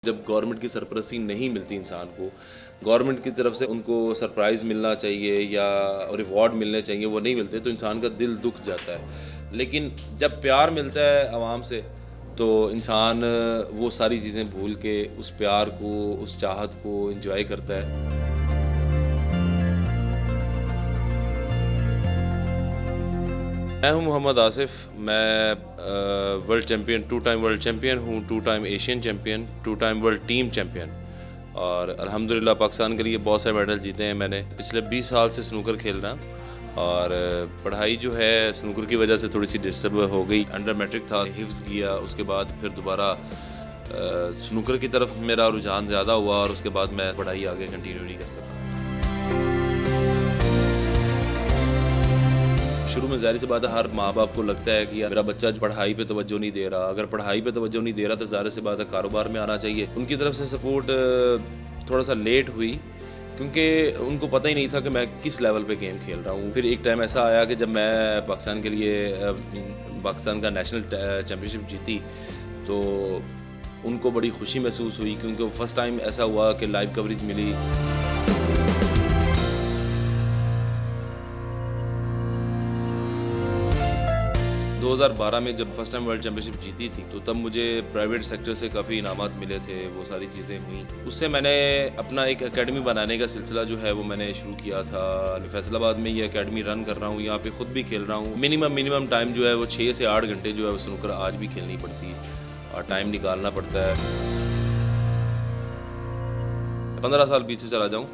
जब गवर्नमेंट की सरपरस्ती नहीं मिलती इंसान को, गवर्नमेंट की तरफ से उनको सरप्राइज़ मिलना चाहिए या रिवॉर्ड मिलने चाहिए, वो नहीं मिलते तो इंसान का दिल दुख जाता है। लेकिन जब प्यार मिलता है आवाम से तो इंसान वो सारी चीज़ें भूल के उस प्यार को, उस चाहत को एंजॉय करता है। मैं हूं मोहम्मद आसिफ। मैं world champion, 2 time world champion हूं, 2 time Asian champion, 2 time world team champion और अल्हम्दुलिल्लाह पाकिस्तान के लिए बहुत सारे मेडल जीते हैं मैंने। पिछले 20 साल से स्नूकर खेल रहा हूं और पढ़ाई जो है स्नूकर की वजह से थोड़ी सी डिस्टर्ब हो गई। अंडर मैट्रिक था, हिफ्ज़ किया, उसके बाद फिर दोबारा स्नूकर की तरफ मेरा रुझान ज़्यादा हुआ और उसके बाद मैं पढ़ाई आगे कंटिन्यू नहीं कर सका। शुरू में ज़ाहिर सी बात है हर माँ बाप को लगता है कि यार मेरा बच्चा पढ़ाई पे तवज्जो नहीं दे रहा। अगर पढ़ाई पे तवज्जो नहीं दे रहा तो ज़ाहिर सी बात है कारोबार में आना चाहिए। उनकी तरफ से सपोर्ट थोड़ा सा लेट हुई क्योंकि उनको पता ही नहीं था कि मैं किस लेवल पे गेम खेल रहा हूँ। फिर एक टाइम ऐसा आया कि जब मैं पाकिस्तान के लिए पाकिस्तान का नेशनल चैम्पियनशिप जीती तो उनको बड़ी खुशी महसूस हुई क्योंकि फर्स्ट टाइम ऐसा हुआ कि लाइव कवरेज मिली। 2012 में जब फर्स्ट टाइम वर्ल्ड चैम्पियनशिप जीती थी तो तब मुझे प्राइवेट सेक्टर से काफ़ी इनामात मिले थे, वो सारी चीज़ें हुई। उससे मैंने अपना एक एकेडमी बनाने का सिलसिला जो है वो मैंने शुरू किया था। फैसलाबाद में ये एकेडमी रन कर रहा हूँ, यहाँ पे खुद भी खेल रहा हूँ। मिनिमम टाइम जो है वो 6 से 8 घंटे जो है वो स्नूकर आज भी खेलनी पड़ती है और टाइम निकालना पड़ता है। 15 साल पीछे चला जाऊँ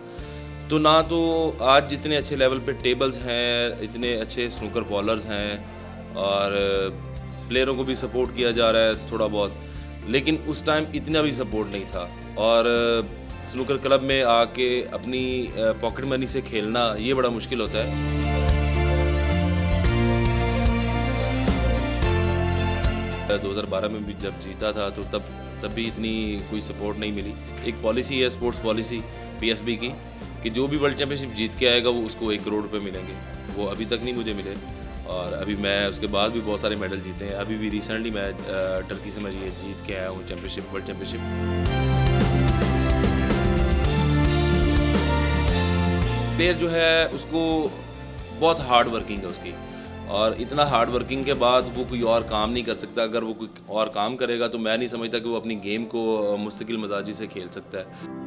तो ना तो आज जितने अच्छे लेवल पे टेबल्स हैं, इतने अच्छे स्नूकर बॉलर्स हैं और प्लेयरों को भी सपोर्ट किया जा रहा है थोड़ा बहुत, लेकिन उस टाइम इतना भी सपोर्ट नहीं था। और स्नूकर क्लब में आके अपनी पॉकेट मनी से खेलना ये बड़ा मुश्किल होता है। मैं 2012 में भी जब जीता था तो तब भी इतनी कोई सपोर्ट नहीं मिली। एक पॉलिसी है स्पोर्ट्स पॉलिसी पीएसबी की कि जो भी वर्ल्ड चैम्पियनशिप जीत के आएगा वो उसको 1 करोड़ रुपए मिलेंगे। वो अभी तक नहीं मुझे मिले और अभी मैं उसके बाद भी बहुत सारे मेडल जीते हैं। अभी भी रिसेंटली मैं टर्की से मैं ये जीत के आया हूँ चैम्पियनशिप, वर्ल्ड चैम्पियनशिप। प्लेयर जो है उसको बहुत हार्ड वर्किंग है उसकी और इतना हार्ड वर्किंग के बाद वो कोई और काम नहीं कर सकता। अगर वो कोई और काम करेगा तो मैं नहीं समझता कि वो अपनी गेम को मुस्तकिल मजाजी से खेल सकता है।